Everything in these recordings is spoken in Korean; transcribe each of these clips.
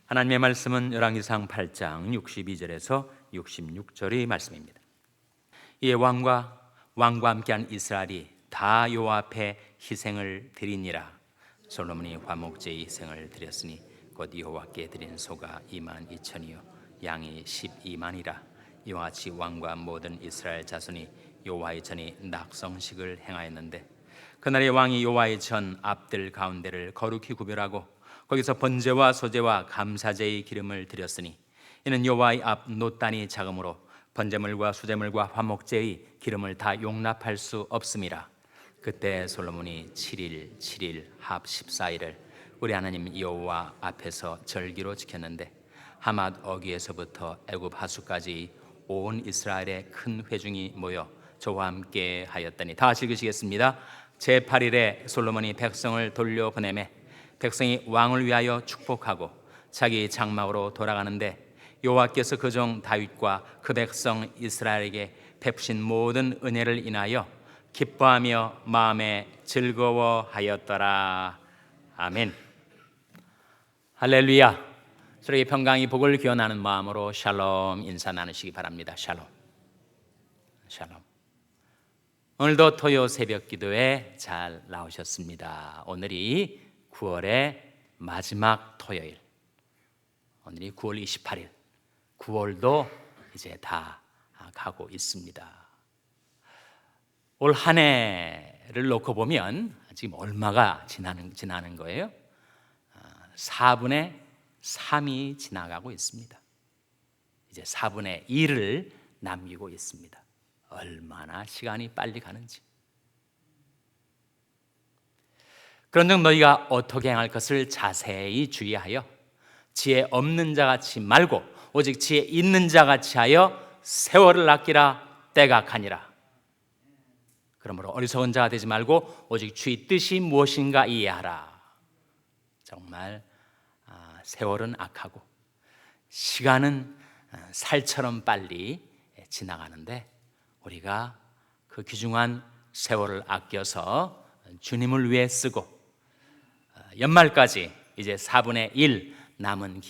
하나님의 말씀은 열왕기상 8장 62절에서 66절의 말씀입니다. 이에 왕과 함께한 이스라엘이 다 여호와 앞에 희생을 드리니라. 솔로몬이 화목제의 희생을 드렸으니 곧 여호와께 드린 소가 22,000이요 양이 12만이라. 이와 같이 왕과 모든 이스라엘 자손이 여호와의 전에 낙성식을 행하였는데, 그날의 왕이 여호와의 전 앞들 가운데를 거룩히 구별하고 거기서 번제와 소제와 감사제의 기름을 드렸으니, 이는 여호와의 앞 놋단이 작으므로 번제물과 수제물과 화목제의 기름을 다 용납할 수 없음이라. 그때 솔로몬이 7일 합 14일을 우리 하나님 여호와 앞에서 절기로 지켰는데, 하맛 어귀에서부터 애굽 하수까지 온 이스라엘의 큰 회중이 모여 저와 함께 하였더니. 다 같이 읽으시겠습니다. 제8일에 솔로몬이 백성을 돌려보내매 백성이 왕을 위하여 축복하고 자기 장막으로 돌아가는데, 여호와께서 그 종 다윗과 그 백성 이스라엘에게 베푸신 모든 은혜를 인하여 기뻐하며 마음에 즐거워하였더라. 아멘. 할렐루야. 서로의 평강이 복을 기원하는 마음으로 샬롬 인사 나누시기 바랍니다. 샬롬. 샬롬. 오늘도 토요 새벽 기도에 잘 나오셨습니다. 오늘이 9월의 마지막 토요일, 오늘이 9월 28일, 9월도 이제 다 가고 있습니다. 올 한 해를 놓고 보면 지금 얼마가 지나는 거예요? 4분의 3이 지나가고 있습니다. 이제 4분의 1을 남기고 있습니다. 얼마나 시간이 빨리 가는지. 그런즉 너희가 어떻게 행할 것을 자세히 주의하여 지혜 없는 자같이 말고 오직 지혜 있는 자같이 하여 세월을 아끼라. 때가 가니라. 그러므로 어리석은 자가 되지 말고 오직 주의 뜻이 무엇인가 이해하라. 정말 세월은 악하고 시간은 살처럼 빨리 지나가는데, 우리가 그 귀중한 세월을 아껴서 주님을 위해 쓰고 연말까지 이제 4분의 1 남은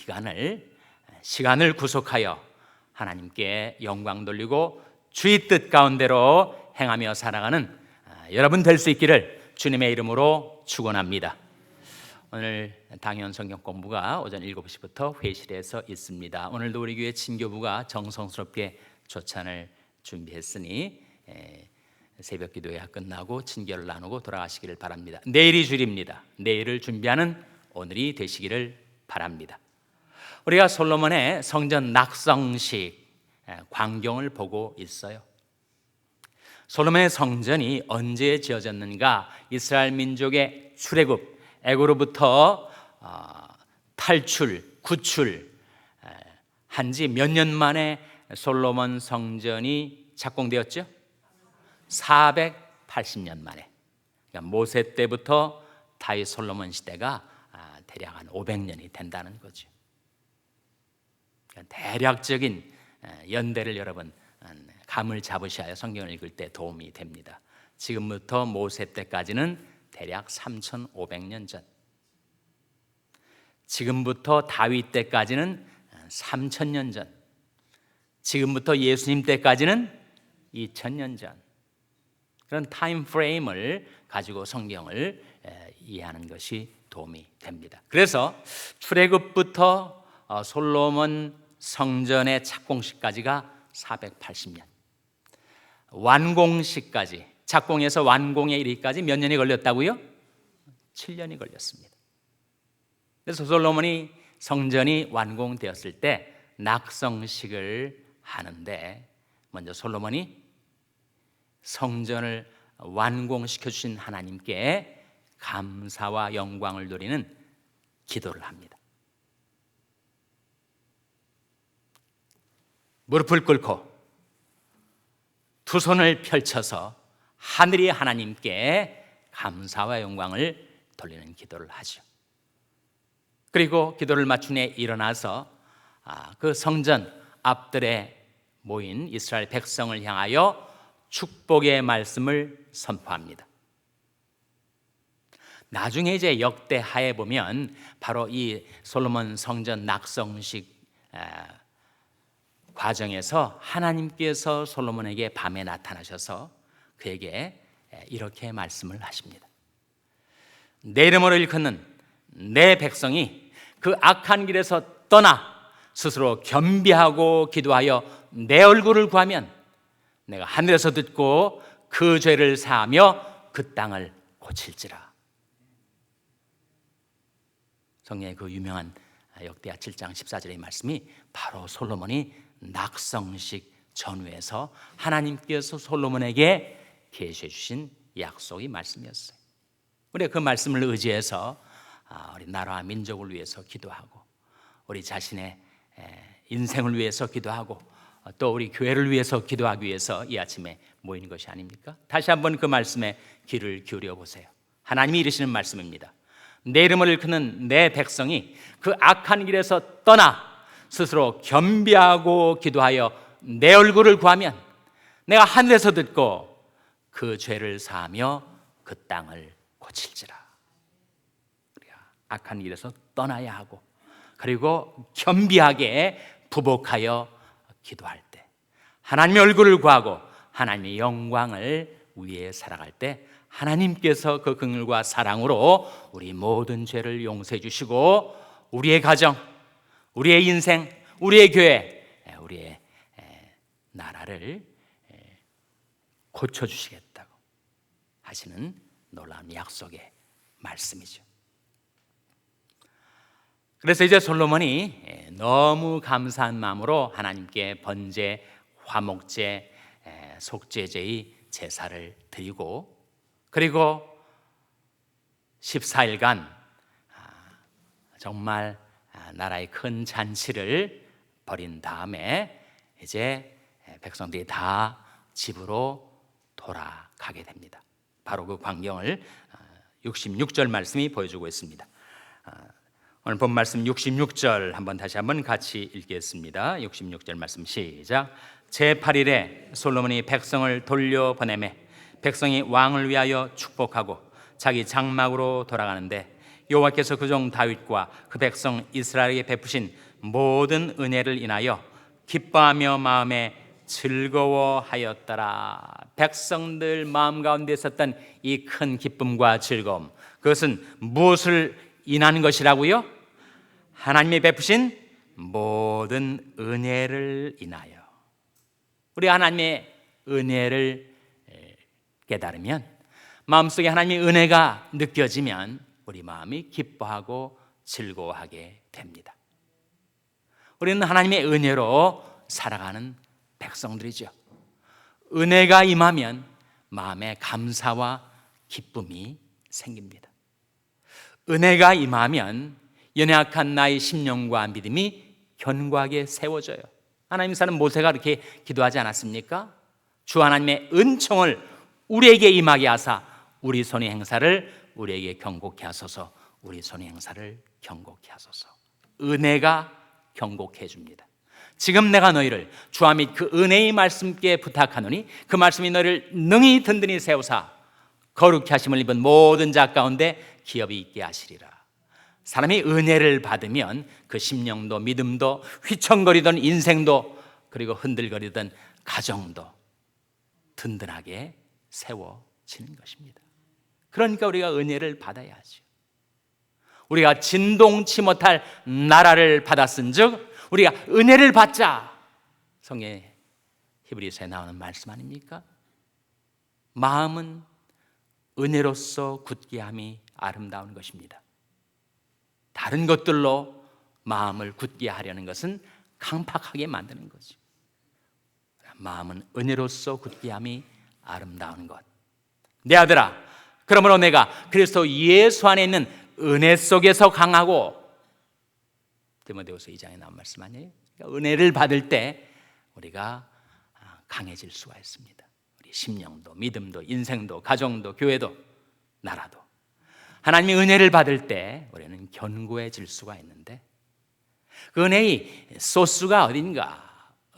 시간을 구속하여 하나님께 영광 돌리고 주의 뜻 가운데로 행하며 살아가는 여러분 될 수 있기를 주님의 이름으로 축원합니다. 오늘 당연 성경 공부가 오전 7시부터 회실에서 있습니다. 오늘도 우리 교회 진교부가 정성스럽게 조찬을 준비했으니 새벽 기도회가 끝나고 친교를 나누고 돌아가시기를 바랍니다. 내일이 주일입니다. 내일을 준비하는 오늘이 되시기를 바랍니다. 우리가 솔로몬의 성전 낙성식 광경을 보고 있어요. 솔로몬의 성전이 언제 지어졌는가? 이스라엘 민족의 출애굽, 애고로부터 구출 한 지 몇 년 만에 솔로몬 성전이 착공되었죠? 480년 만에. 그러니까 모세 때부터 다윗 솔로몬 시대가 대략 한 500년이 된다는 거죠. 그러니까 대략적인 연대를 여러분 감을 잡으셔야 성경을 읽을 때 도움이 됩니다. 지금부터 모세 때까지는 대략 3,500년 전, 지금부터 다윗 때까지는 3,000년 전, 지금부터 예수님 때까지는 2,000년 전. 그런 타임 프레임을 가지고 성경을 이해하는 것이 도움이 됩니다. 그래서 출애굽부터 솔로몬 성전의 착공식까지가 480년, 완공식까지, 착공해서 완공에 이르기까지 몇 년이 걸렸다고요? 7년이 걸렸습니다. 그래서 솔로몬이 성전이 완공되었을 때 낙성식을 하는데, 먼저 솔로몬이 성전을 완공시켜 주신 하나님께 감사와 영광을 돌리는 기도를 합니다. 무릎을 꿇고 두 손을 펼쳐서 하늘의 하나님께 감사와 영광을 돌리는 기도를 하죠. 그리고 기도를 마친 후에 일어나서 그 성전 앞들에 모인 이스라엘 백성을 향하여 축복의 말씀을 선포합니다. 나중에 이제 역대하에 보면 바로 이 솔로몬 성전 낙성식 과정에서 하나님께서 솔로몬에게 밤에 나타나셔서 그에게 이렇게 말씀을 하십니다. 내 이름으로 일컫는 내 백성이 그 악한 길에서 떠나 스스로 겸비하고 기도하여 내 얼굴을 구하면 내가 하늘에서 듣고 그 죄를 사하며 그 땅을 고칠지라. 성경의 그 유명한 역대하 7장 14절의 말씀이 바로 솔로몬이 낙성식 전후에서 하나님께서 솔로몬에게 계시해 주신 약속의 말씀이었어요. 우리가 그 말씀을 의지해서 우리 나라와 민족을 위해서 기도하고 우리 자신의 인생을 위해서 기도하고 또 우리 교회를 위해서 기도하기 위해서 이 아침에 모이는 것이 아닙니까? 다시 한번 그 말씀에 귀를 기울여 보세요. 하나님이 이르시는 말씀입니다. 내 이름을 일컫는 내 백성이 그 악한 길에서 떠나 스스로 겸비하고 기도하여 내 얼굴을 구하면 내가 하늘에서 듣고 그 죄를 사하며 그 땅을 고칠지라. 우리가 악한 길에서 떠나야 하고 그리고 겸비하게 부복하여 기도할 때 하나님의 얼굴을 구하고 하나님의 영광을 위해 살아갈 때 하나님께서 그 긍휼과 사랑으로 우리 모든 죄를 용서해 주시고 우리의 가정, 우리의 인생, 우리의 교회, 우리의 나라를 고쳐주시겠다고 하시는 놀라운 약속의 말씀이죠. 그래서 이제 솔로몬이 너무 감사한 마음으로 하나님께 번제, 화목제, 속죄제의 제사를 드리고 그리고 14일간 정말 나라의 큰 잔치를 벌인 다음에 이제 백성들이 다 집으로 돌아가게 됩니다. 바로 그 광경을 66절 말씀이 보여주고 있습니다. 오늘 본 말씀 66절 다시 한번 같이 읽겠습니다. 66절 말씀 시작. 제8일에 솔로몬이 백성을 돌려보내매 백성이 왕을 위하여 축복하고 자기 장막으로 돌아가는데 여호와께서 그 종 다윗과 그 백성 이스라엘에게 베푸신 모든 은혜를 인하여 기뻐하며 마음에 즐거워하였더라. 백성들 마음 가운데 있었던 이 큰 기쁨과 즐거움, 그것은 무엇을 인한 것이라고요? 하나님이 베푸신 모든 은혜를 인하여. 우리 하나님의 은혜를 깨달으면, 마음속에 하나님의 은혜가 느껴지면 우리 마음이 기뻐하고 즐거워하게 됩니다. 우리는 하나님의 은혜로 살아가는 백성들이죠. 은혜가 임하면 마음에 감사와 기쁨이 생깁니다. 은혜가 임하면 연약한 나의 심령과 믿음이 견고하게 세워져요. 하나님 사는 모세가 그렇게 기도하지 않았습니까? 주 하나님의 은총을 우리에게 임하게 하사 우리 손의 행사를 우리에게 경고케 하소서. 우리 손의 행사를 경고케 하소서. 은혜가 경고케 해줍니다. 지금 내가 너희를 주와 및 그 은혜의 말씀께 부탁하노니 그 말씀이 너희를 능히 든든히 세우사 거룩히 하심을 입은 모든 자 가운데 기업이 있게 하시리라. 사람이 은혜를 받으면 그 심령도 믿음도 휘청거리던 인생도 그리고 흔들거리던 가정도 든든하게 세워지는 것입니다. 그러니까 우리가 은혜를 받아야 하죠. 우리가 진동치 못할 나라를 받았은즉 우리가 은혜를 받자. 성경의 히브리서에 나오는 말씀 아닙니까? 마음은 은혜로서 굳게 함이 아름다운 것입니다. 다른 것들로 마음을 굳게 하려는 것은 강팍하게 만드는 거죠. 마음은 은혜로서 굳게 함이 아름다운 것. 내 아들아, 그러므로 내가 그리스도 예수 안에 있는 은혜 속에서 강하고, 디모데후서 2장에 나온 말씀 아니에요? 그러니까 은혜를 받을 때 우리가 강해질 수가 있습니다. 우리 심령도 믿음도 인생도 가정도 교회도 나라도 하나님의 은혜를 받을 때 우리는 견고해질 수가 있는데, 그 은혜의 소스가 어딘가?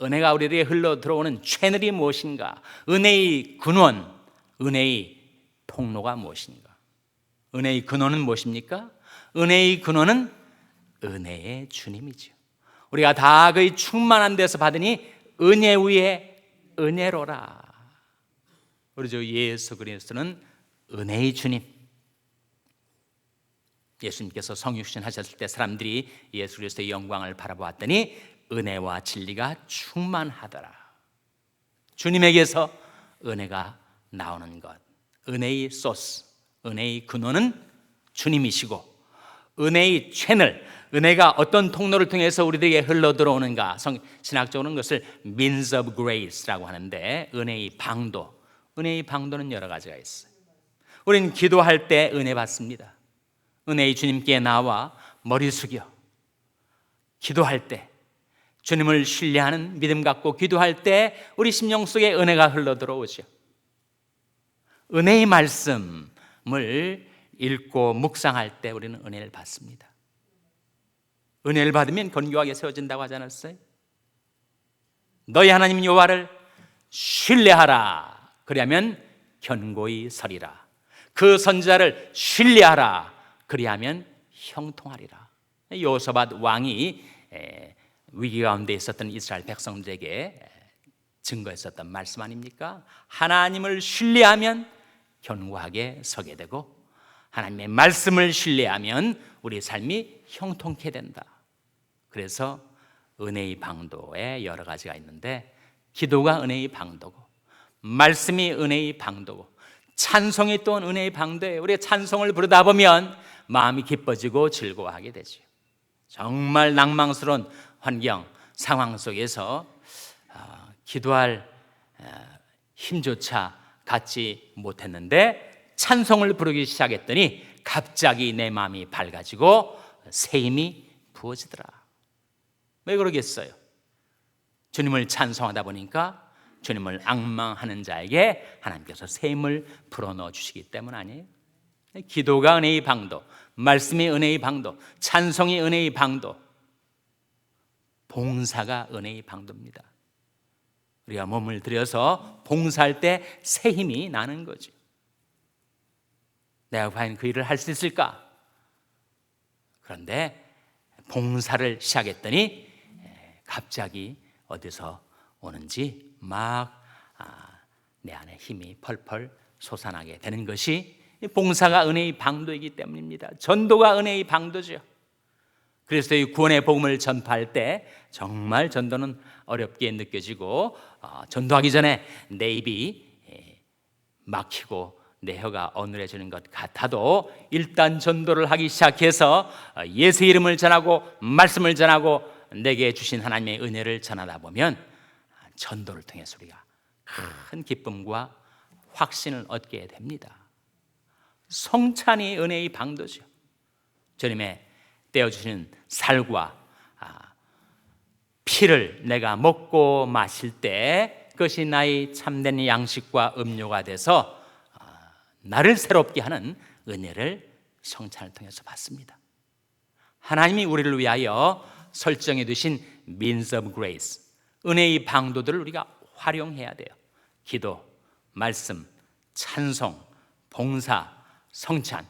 은혜가 우리에게 흘러 들어오는 채널이 무엇인가? 은혜의 근원, 은혜의 통로가 무엇인가? 은혜의 근원은 무엇입니까? 은혜의 근원은 은혜의 주님이죠. 우리가 다 그의 충만한 데서 받으니 은혜 위에 은혜로라. 우리 주 예수 그리스도는 은혜의 주님. 예수님께서 성육신 하셨을 때 사람들이 예수 그리스도의 영광을 바라보았더니 은혜와 진리가 충만하더라. 주님에게서 은혜가 나오는 것, 은혜의 소스, 은혜의 근원은 주님이시고, 은혜의 채널, 은혜가 어떤 통로를 통해서 우리들에게 흘러 들어오는가, 신학적으로는 그것을 means of grace라고 하는데, 은혜의 방도, 은혜의 방도는 여러 가지가 있어요. 우리는 기도할 때 은혜 받습니다. 은혜의 주님께 나와 머리 숙여 기도할 때, 주님을 신뢰하는 믿음 갖고 기도할 때 우리 심령 속에 은혜가 흘러 들어오죠. 은혜의 말씀을 읽고 묵상할 때 우리는 은혜를 받습니다. 은혜를 받으면 건교하게 세워진다고 하지 않았어요? 너희 하나님 여호와를 신뢰하라. 그리하면 견고히 서리라. 그 선지자를 신뢰하라. 그리하면 형통하리라. 여호사밧 왕이 위기 가운데 있었던 이스라엘 백성들에게 증거했었던 말씀 아닙니까? 하나님을 신뢰하면 견고하게 서게 되고, 하나님의 말씀을 신뢰하면 우리 삶이 형통케 된다. 그래서 은혜의 방도에 여러 가지가 있는데, 기도가 은혜의 방도고, 말씀이 은혜의 방도고, 찬송이 또한 은혜의 방도예요. 우리가 찬송을 부르다 보면 마음이 기뻐지고 즐거워하게 되죠. 정말 낭망스러운 환경, 상황 속에서 기도할 힘조차 갖지 못했는데 찬송을 부르기 시작했더니 갑자기 내 마음이 밝아지고 새 힘이 부어지더라. 왜 그러겠어요? 주님을 찬송하다 보니까 주님을 앙망하는 자에게 하나님께서 새 힘을 불어넣어 주시기 때문 아니에요? 기도가 은혜의 방도, 말씀이 은혜의 방도, 찬송이 은혜의 방도, 봉사가 은혜의 방도입니다. 우리가 몸을 들여서 봉사할 때 새 힘이 나는 거죠. 내가 과연 그 일을 할 수 있을까? 그런데 봉사를 시작했더니 갑자기 어디서 오는지 막 내 안에 힘이 펄펄 솟아나게 되는 것이 봉사가 은혜의 방도이기 때문입니다. 전도가 은혜의 방도죠. 그래서 이 구원의 복음을 전파할 때 정말 전도는 어렵게 느껴지고, 전도하기 전에 내 입이 막히고 내 혀가 어눌해지는 것 같아도 일단 전도를 하기 시작해서 예수의 이름을 전하고 말씀을 전하고 내게 주신 하나님의 은혜를 전하다 보면 전도를 통해서 우리가 큰 기쁨과 확신을 얻게 됩니다. 성찬이 은혜의 방도죠. 주님의 떼어주시는 살과 피를 내가 먹고 마실 때 그것이 나의 참된 양식과 음료가 돼서 나를 새롭게 하는 은혜를 성찬을 통해서 받습니다. 하나님이 우리를 위하여 설정해 두신 means of grace, 은혜의 방도들을 우리가 활용해야 돼요. 기도, 말씀, 찬송, 봉사, 성찬,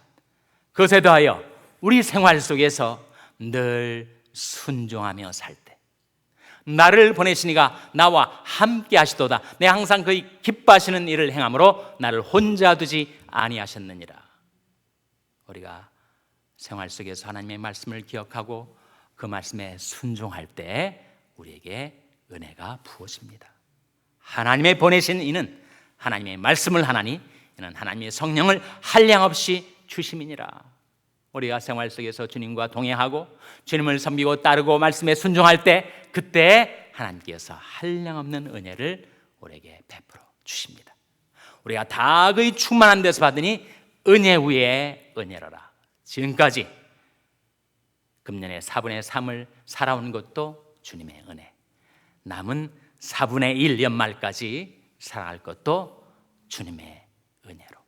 그것에 더하여 우리 생활 속에서 늘 순종하며 살 때, 나를 보내시니가 나와 함께 하시도다. 내 항상 그의 기뻐하시는 일을 행함으로 나를 혼자 두지 아니하셨느니라. 우리가 생활 속에서 하나님의 말씀을 기억하고 그 말씀에 순종할 때 우리에게 은혜가 부어집니다. 하나님의 보내신 이는 하나님의 말씀을 하나니 이는 하나님의 성령을 한량없이 주심이니라. 우리가 생활 속에서 주님과 동행하고 주님을 섬기고 따르고 말씀에 순종할 때 그때 하나님께서 한량없는 은혜를 우리에게 베풀어 주십니다. 우리가 다 그의 충만한 데서 받으니 은혜 위에 은혜로라. 지금까지 금년의 4분의 3을 살아온 것도 주님의 은혜, 남은 4분의 1 연말까지 살아갈 것도 주님의 은혜로.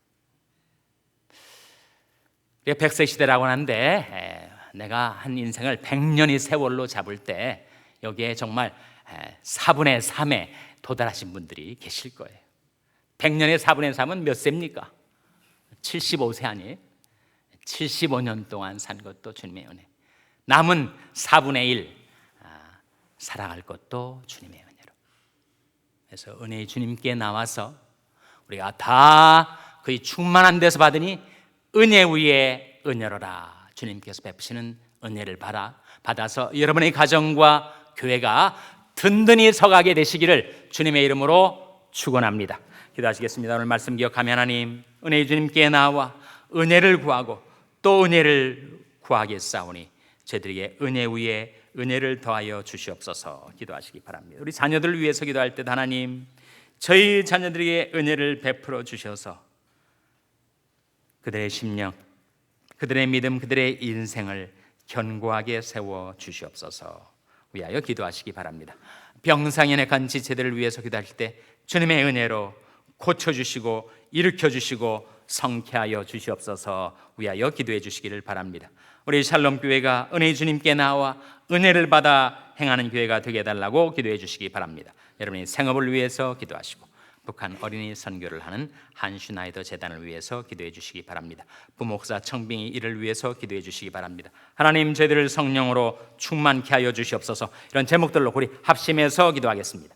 100세 시대라고 하는데 내가 한 인생을 100년의 세월로 잡을 때 여기에 정말 4분의 3에 도달하신 분들이 계실 거예요. 100년의 4분의 3은 몇 세입니까? 75세 아니에요? 75년 동안 산 것도 주님의 은혜, 남은 4분의 1 살아갈 것도 주님의 은혜로. 그래서 은혜의 주님께 나와서 우리가 다 그의 충만한 데서 받으니 은혜 위에 은혜로라. 주님께서 베푸시는 은혜를 받아서 여러분의 가정과 교회가 든든히 서가게 되시기를 주님의 이름으로 축원합니다. 기도하시겠습니다. 오늘 말씀 기억하며 하나님, 은혜의 주님께 나와 은혜를 구하고 또 은혜를 구하겠사오니 저희들에게 은혜 위에 은혜를 더하여 주시옵소서. 기도하시기 바랍니다. 우리 자녀들을 위해서 기도할 때 하나님, 저희 자녀들에게 은혜를 베풀어 주셔서 그들의 심령, 그들의 믿음, 그들의 인생을 견고하게 세워 주시옵소서. 위하여 기도하시기 바랍니다. 병상에 간 지체들을 위해서 기도할 때 주님의 은혜로 고쳐주시고 일으켜주시고 성쾌하여 주시옵소서. 위하여 기도해 주시기를 바랍니다. 우리 샬롬교회가 은혜의 주님께 나와 은혜를 받아 행하는 교회가 되게 해달라고 기도해 주시기 바랍니다. 여러분의 생업을 위해서 기도하시고 북한 어린이 선교를 하는 한슈나이더 재단을 위해서 기도해 주시기 바랍니다. 부목사 청빙이 이를 위해서 기도해 주시기 바랍니다. 하나님, 저희들을 성령으로 충만케 하여 주시옵소서. 이런 제목들로 우리 합심해서 기도하겠습니다.